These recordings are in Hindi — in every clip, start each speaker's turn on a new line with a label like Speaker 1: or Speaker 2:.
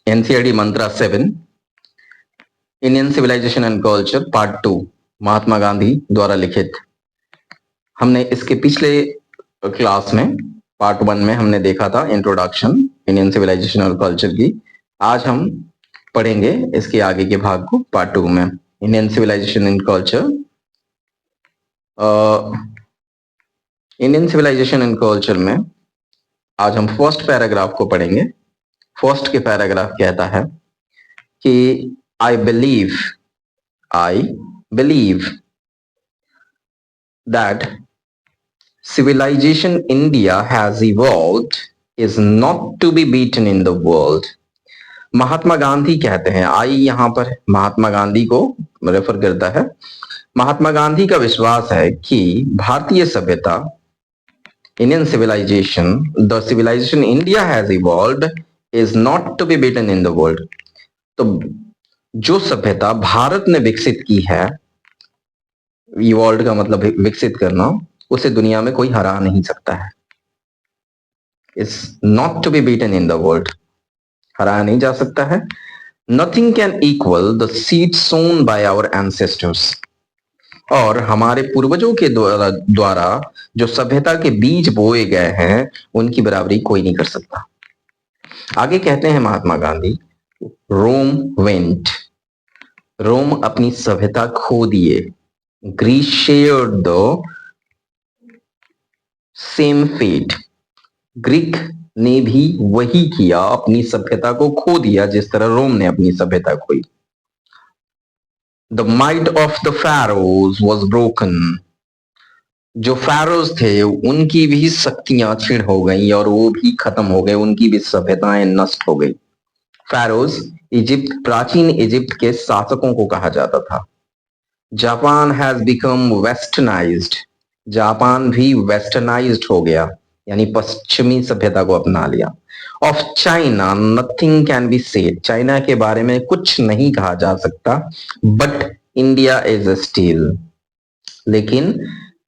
Speaker 1: एनसीईआरटी मंत्रा 7 Indian civilization and culture part 2 Mahatma Gandhi द्वारा लिखित। हमने इसके पिछले क्लास में पार्ट 1 में हमने देखा था इंट्रोडक्शन इंडियन सिविलाइजेशन और कल्चर की। आज हम पढ़ेंगे इसके आगे के भाग को पार्ट 2 में, Indian civilization and culture. Indian civilization and culture में आज हम फर्स्ट पैराग्राफ को पढ़ेंगे। फर्स्ट के पैराग्राफ कहता है कि I believe that civilization India has evolved is not to be beaten in the world। Mahatma Gandhi कहते हैं, आई यहां पर महात्मा गांधी को रेफर करता है। महात्मा गांधी का विश्वास है कि भारतीय सभ्यता, Indian civilization, the civilization India has evolved is not to be beaten in the world. तो जो सभ्यता भारत ने विकसित की है, इवॉल्व का मतलब विकसित करना, उसे दुनिया में कोई हरा नहीं सकता है। Is not to be beaten in the world, हराया नहीं जा सकता है। Nothing can equal the seed sown by our ancestors. और हमारे पूर्वजों के द्वारा जो सभ्यता के बीज बोए गए हैं, उनकी बराबरी कोई नहीं कर सकता। आगे कहते हैं महात्मा गांधी, रोम वेंट, रोम अपनी सभ्यता खो दिए। Greece shared the same fate, Greek ने भी वही किया, अपनी सभ्यता को खो दिया जिस तरह रोम ने अपनी सभ्यता खोई। The might of the pharaohs was broken, जो pharaohs थे उनकी भी शक्तियां क्षीण हो गई और वो भी खत्म हो गए, उनकी भी सभ्यताएं नष्ट हो गई। pharaohs इजिप्ट, प्राचीन इजिप्ट के शासकों को कहा जाता था। Japan has become westernised, Japan भी वेस्टर्नाइज्ड हो गया, यानी पश्चिमी सभ्यता को अपना लिया। Of China nothing can be said, China के बारे में कुछ नहीं कहा जा सकता। बट इंडिया इज स्टिल, लेकिन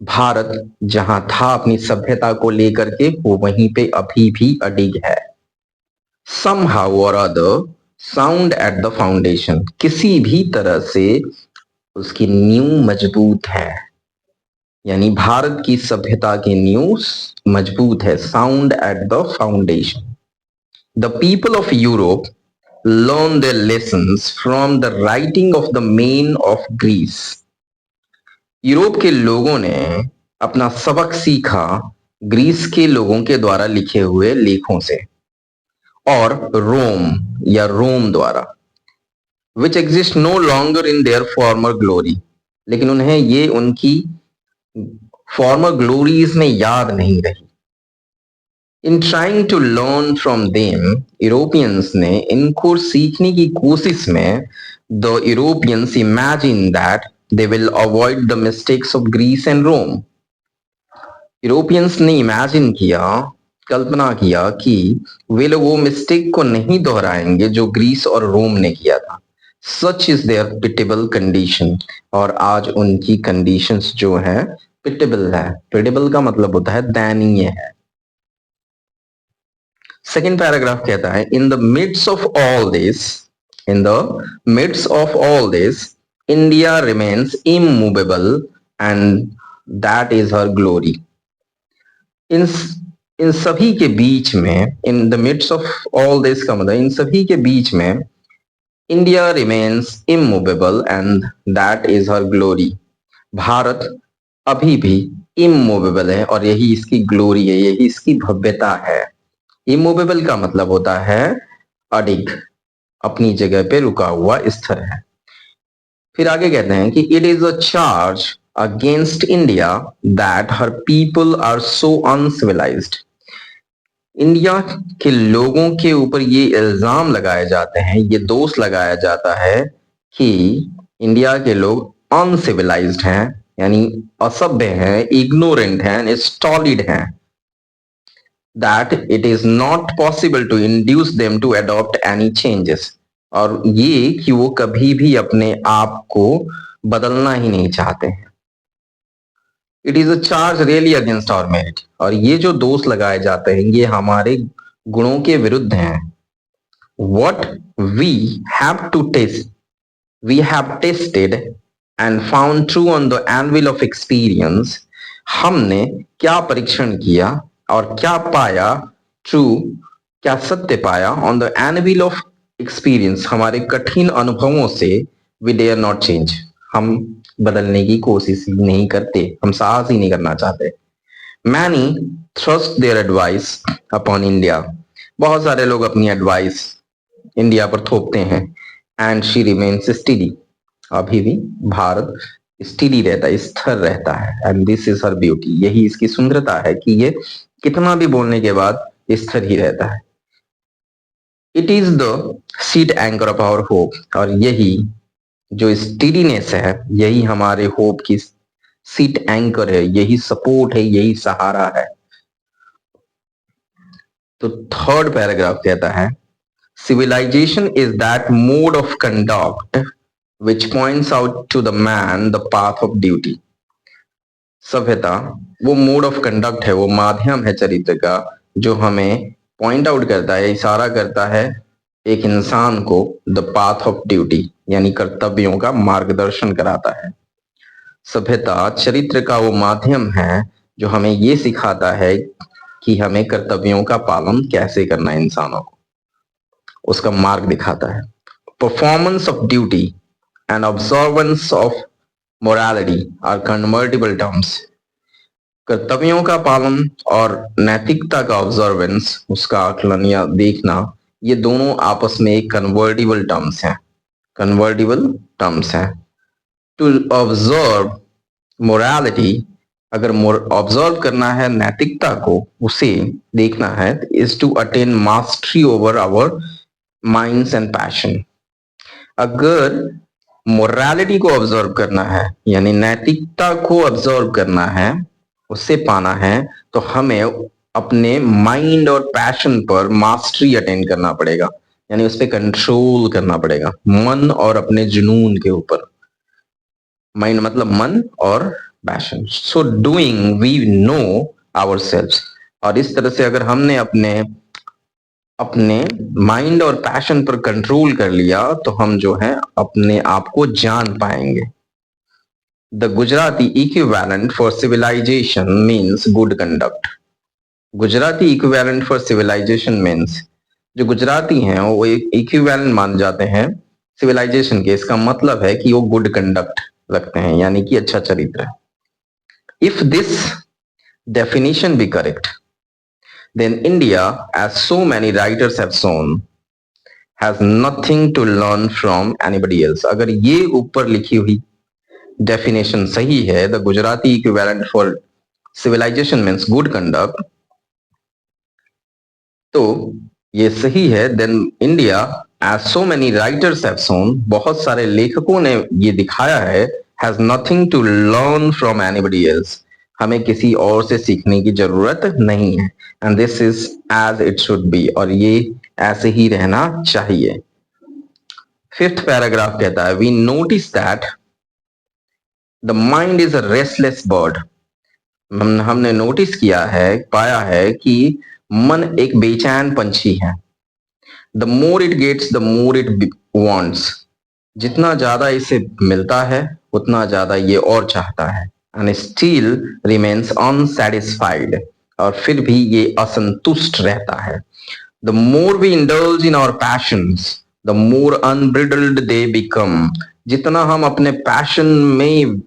Speaker 1: भारत जहां था अपनी सभ्यता को लेकर के, वो वहीं पे अभी भी अडिग है। somehow or other sound at the foundation, किसी भी तरह से उसकी नींव मजबूत है, यानी भारत की सभ्यता की नींव मजबूत है। Sound at the foundation. The people of Europe learn their lessons from the writing of the men of Greece, Europe के लोगों ने अपना सबक सीखा ग्रीस के लोगों के द्वारा लिखे हुए लेखों से, और रोम या रोम द्वारा, which exist no longer in their former glory, लेकिन उन्हें ये उनकी फॉर्मर ग्लोरीज में याद नहीं रही। In trying to learn from them, Europeans ने इनको सीखने की कोशिश में, the Europeans imagine that they will avoid the mistakes of Greece and Rome, Europeans ने इमेजिन किया, कल्पना किया कि वे लोग वो मिस्टेक को नहीं दोहराएंगे जो ग्रीस और रोम ने किया था। Such is their pitiable condition, और आज उनकी कंडीशंस जो है पिटेबल है। पिटेबल का मतलब होता है दयनीय है। सेकेंड पैराग्राफ कहता है, in the midst of all this, in the midst of all this India remains immovable and that is her glory. इन सभी के बीच में, in the midst of all this का मतलब इन सभी के बीच में, India remains immovable and that is her glory, Bharat अभी भी इमूवेबल है और यही इसकी ग्लोरी है, यही इसकी भव्यता है। इमूवेबल का मतलब होता है अडिग, अपनी जगह पे रुका हुआ, स्थिर है। फिर आगे कहते हैं कि it is a charge against India that her people are so uncivilized, India के लोगों के ऊपर ये इल्जाम लगाए जाते हैं, ये दोष लगाया जाता है कि इंडिया के लोग अनसिविलाइज्ड हैं, यानी असभ्य हैं, इग्नोरेंट हैं, स्टॉलिड हैं। That it is not possible to induce them to adopt any changes, और ये कि वो कभी भी अपने आप को बदलना ही नहीं चाहते हैं। It is a charge really against our merit, और ये जो दोष लगाए जाते हैं ये हमारे गुणों के विरुद्ध हैं। what we have to test, we have tested and found true on the anvil of experience. हमने क्या परीक्षण किया और क्या पाया, ट्रू क्या सत्य पाया, on the anvil of experience हमारे कठिन अनुभवों से, वी डेयर नॉट चेंज हम बदलने की कोशिश ही नहीं करते, हम साहस ही नहीं करना चाहते। Many thrust their advice upon India, बहुत सारे लोग अपनी एडवाइस इंडिया पर थोपते हैं। एंड शी रिमेन्स स्टडी, अभी भी भारत स्टडी रहता है, स्थिर रहता है। And this is her beauty, यही इसकी सुंदरता है कि ये कितना भी बोलने के बाद स्थिर ही रहता है। It is the sheet anchor of our hope, और यही जो स्टडीनेस है यही हमारे होप की सीट एंकर है, यही सपोर्ट है, यही सहारा है। तो थर्ड पैराग्राफ कहता है civilization is that mode of conduct which points out to the man the path of duty। सभ्यता वो मोड ऑफ कंडक्ट है, वो माध्यम है चरित्र का जो हमें पॉइंट आउट करता है, इशारा करता है एक इंसान को द पाथ ऑफ ड्यूटी, यानी कर्तव्यों का मार्गदर्शन कराता है। सभ्यता चरित्र का वो माध्यम है जो हमें ये सिखाता है कि हमें कर्तव्यों का पालन कैसे करना है, इंसानों को उसका मार्ग दिखाता है। Performance of duty and observance of morality are convertible terms. कर्तव्यों का पालन और नैतिकता का ऑब्जर्वेंस, उसका आकलन या देखना, ये दोनों आपस में एक कन्वर्टिबल टर्म्स हैं, कन्वर्टिबल टर्म्स हैं। टू ऑब्जर्व मोरालिटी, अगर ऑब्जर्व करना है नैतिकता को, उसे देखना है, is to attain mastery over our minds and passion. अगर मोरालिटी को ऑब्जर्व करना है यानी नैतिकता को ऑब्जर्व करना है, उससे पाना है, तो हमें अपने माइंड और पैशन पर मास्टरी अटेन करना पड़ेगा, यानी उस पर कंट्रोल करना पड़ेगा, मन और अपने जुनून के ऊपर। माइंड मतलब मन और passion. So doing we know ourselves, और इस तरह से अगर हमने अपने अपने माइंड और पैशन पर कंट्रोल कर लिया तो हम जो है अपने आप को जान पाएंगे। The Gujarati equivalent for civilization means good conduct. Gujarati equivalent for civilization means, जो गुजराती हैं वो एक इक्विवेलेंट मान जाते हैं सिविलाइजेशन के, इसका मतलब है कि वो गुड कंडक्ट रखते हैं, यानी कि अच्छा चरित्र है। If this definition be correct, then India, as so many writers have shown, has nothing to learn from anybody else। अगर ये ऊपर लिखी हुई डेफिनेशन सही है, the Gujarati equivalent for civilization means good conduct, तो ये सही है। Then India, as so many writers have shown, बहुत सारे लेखकों ने ये दिखाया है, has nothing to learn from anybody else, हमें किसी और से सीखने की जरूरत नहीं है। And this is as it should be, और ये ऐसे ही रहना चाहिए। फिफ्थ पैराग्राफ कहता है we notice that the mind is a restless bird. हमने नोटिस किया है, पाया है कि मन एक बेचैन पंछी है। The more it gets the more it wants, जितना ज्यादा इसे मिलता है उतना ज्यादा ये और चाहता है। एंड स्टिल रिमेन्स अनसेटिस्फाइड, और फिर भी ये असंतुष्ट रहता है। The more we indulge in our passions the more unbridled they become, जितना हम अपने पैशन में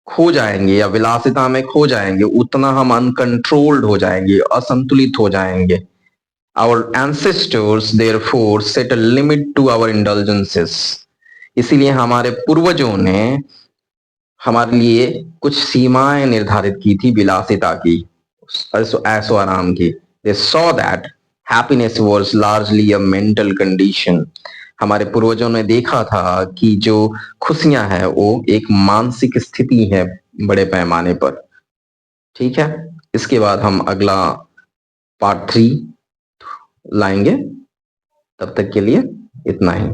Speaker 1: खो जाएंगे या विलासिता में खो जाएंगे, उतना हम अनकंट्रोल्ड हो जाएंगे, असंतुलित हो जाएंगे। Our ancestors therefore set a limit to our indulgences, इसीलिए हमारे पूर्वजों ने हमारे लिए कुछ सीमाएं निर्धारित की थी विलासिता की, ऐसो आराम की। They saw that happiness was largely a mental condition। हमारे पूर्वजों ने देखा था कि जो खुशियां हैं वो एक मानसिक स्थिति है बड़े पैमाने पर। ठीक है, इसके बाद हम अगला पार्ट 3 लाएंगे। तब तक के लिए इतना ही।